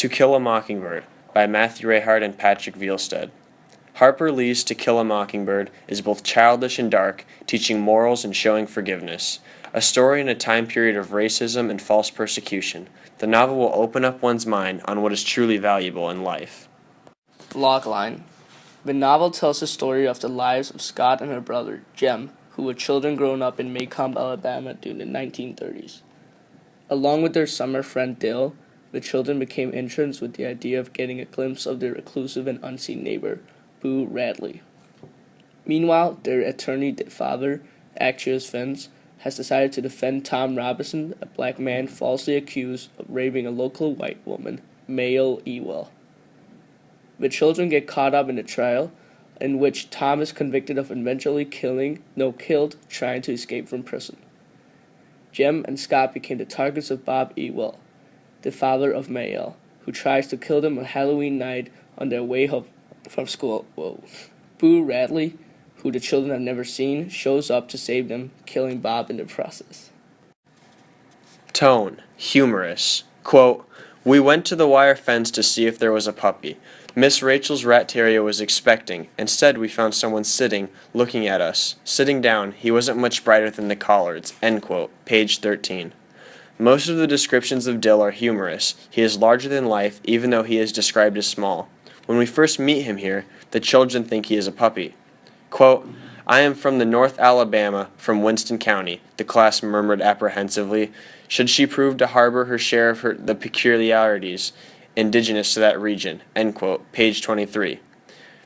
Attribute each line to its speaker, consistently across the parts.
Speaker 1: To Kill a Mockingbird by Matthew Rehard and Patrick Vielstead. Harper Lee's To Kill a Mockingbird is both childish and dark, teaching morals and showing forgiveness. A story in a time period of racism and false persecution, the novel will open up one's mind on what is truly valuable in life.
Speaker 2: Logline. The novel tells the story of the lives of Scott and her brother, Jem, who were children growing up in Macomb, Alabama during the 1930s. Along with their summer friend Dill, the children became entranced with the idea of getting a glimpse of their reclusive and unseen neighbor, Boo Radley. Meanwhile, their attorney father, Actuous Vince, has decided to defend Tom Robinson, a black man falsely accused of raping a local white woman, Mayo Ewell. The children get caught up in a trial in which Tom is convicted of eventually killed trying to escape from prison. Jem and Scott became the targets of Bob Ewell, the father of Mayo, who tries to kill them on Halloween night on their way home from school. Boo Radley, who the children have never seen, shows up to save them, killing Bob in the process.
Speaker 1: Tone, humorous. Quote, "We went to the wire fence to see if there was a puppy. Miss Rachel's rat terrier was expecting. Instead, we found someone sitting, looking at us. Sitting down, he wasn't much brighter than the collards." End quote. Page 13. Most of the descriptions of Dill are humorous. He is larger than life, even though he is described as small. When we first meet him here, the children think he is a puppy. Quote, "I am from the North Alabama, from Winston County," the class murmured apprehensively. Should she prove to harbor her share of the peculiarities indigenous to that region? End quote. Page 23.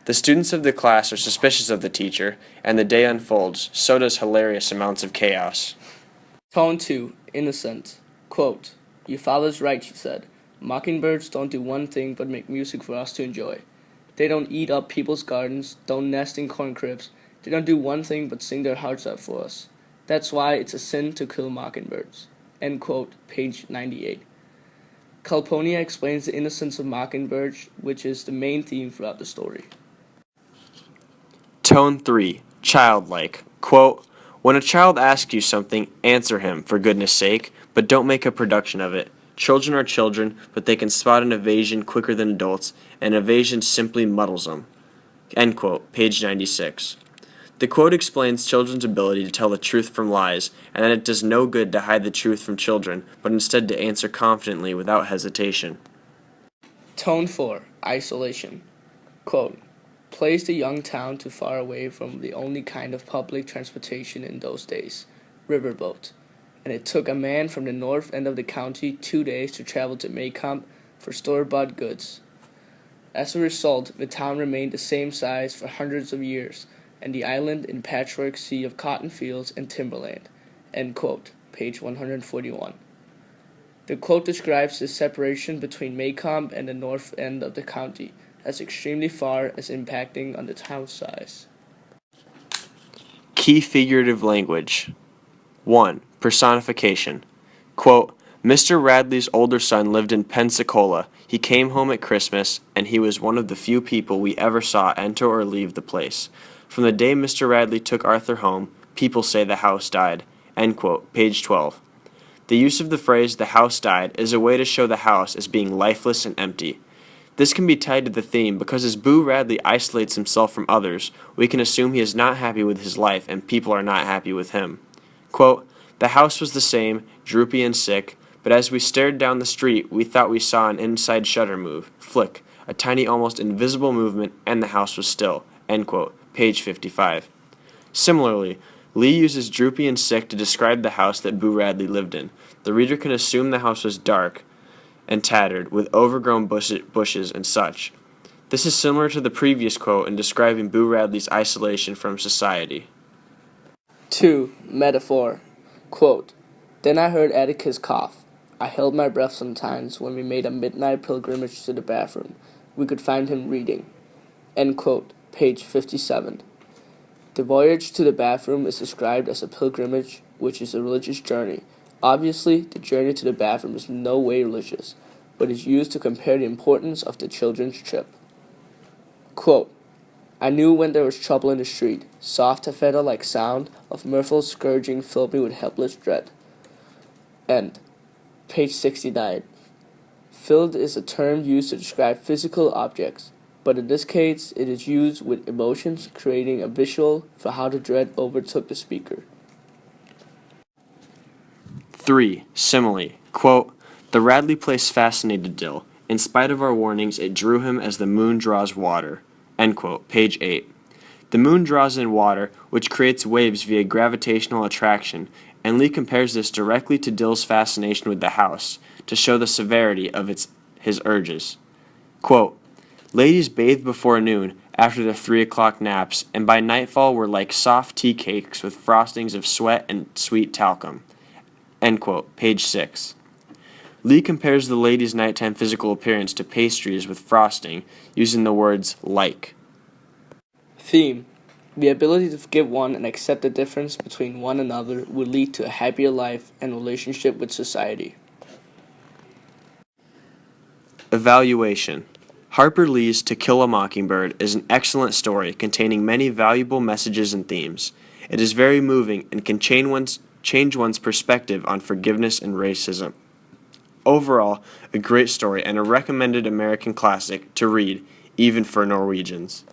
Speaker 1: The students of the class are suspicious of the teacher, and the day unfolds. So does hilarious amounts of chaos.
Speaker 2: Tone 2, innocent. Quote, "Your father's right," she said. "Mockingbirds don't do one thing but make music for us to enjoy. They don't eat up people's gardens, don't nest in corn cribs. They don't do one thing but sing their hearts out for us. That's why it's a sin to kill mockingbirds." End quote, page 98. Calpurnia explains the innocence of mockingbirds, which is the main theme throughout the story.
Speaker 1: Tone 3, childlike. Quote, "When a child asks you something, answer him, for goodness sake, but don't make a production of it. Children are children, but they can spot an evasion quicker than adults, and evasion simply muddles them." End quote, page 96. The quote explains children's ability to tell the truth from lies, and that it does no good to hide the truth from children, but instead to answer confidently without hesitation.
Speaker 2: Tone 4, isolation. Quote, "Placed a young town too far away from the only kind of public transportation in those days, riverboat, and it took a man from the north end of the county 2 days to travel to Macomb for store-bought goods. As a result, the town remained the same size for hundreds of years, and the island in patchwork sea of cotton fields and timberland." End quote, page 141. The quote describes the separation between Macomb and the north end of the county as extremely far as impacting on the town's size.
Speaker 1: Key figurative language. 1. Personification. Quote, "Mr. Radley's older son lived in Pensacola. He came home at Christmas, and he was one of the few people we ever saw enter or leave the place. From the day Mr. Radley took Arthur home, people say the house died." End quote, page 12. The use of the phrase "the house died" is a way to show the house as being lifeless and empty. This can be tied to the theme because as Boo Radley isolates himself from others, we can assume he is not happy with his life and people are not happy with him. Quote, "The house was the same, droopy and sick, but as we stared down the street, we thought we saw an inside shutter move, flick, a tiny almost invisible movement, and the house was still." End quote, page 55. Similarly, Lee uses droopy and sick to describe the house that Boo Radley lived in. The reader can assume the house was dark and tattered, with overgrown bushes and such. This is similar to the previous quote in describing Boo Radley's isolation from society.
Speaker 2: 2. Metaphor. Quote, "Then I heard Atticus cough. I held my breath sometimes when we made a midnight pilgrimage to the bathroom. We could find him reading." End quote, page 57. The voyage to the bathroom is described as a pilgrimage, which is a religious journey. Obviously, the journey to the bathroom is in no way religious, but is used to compare the importance of the children's trip. Quote, "I knew when there was trouble in the street. Soft taffeta-like sound of muffled scourging filled me with helpless dread." End. Page 69. Filled is a term used to describe physical objects, but in this case, it is used with emotions, creating a visual for how the dread overtook the speaker.
Speaker 1: 3. Simile. Quote, "The Radley place fascinated Dill. In spite of our warnings, it drew him as the moon draws water." End quote. Page 8. The moon draws in water, which creates waves via gravitational attraction, and Lee compares this directly to Dill's fascination with the house, to show the severity of his urges. Quote, "Ladies bathed before noon, after their 3 o'clock naps, and by nightfall were like soft tea cakes with frostings of sweat and sweet talcum." End quote. Page 6. Lee compares the ladies' nighttime physical appearance to pastries with frosting, using the words like.
Speaker 2: Theme. The ability to forgive one and accept the difference between one another will lead to a happier life and relationship with society.
Speaker 1: Evaluation. Harper Lee's To Kill a Mockingbird is an excellent story containing many valuable messages and themes. It is very moving and can change one's perspective on forgiveness and racism. Overall, a great story and a recommended American classic to read, even for Norwegians.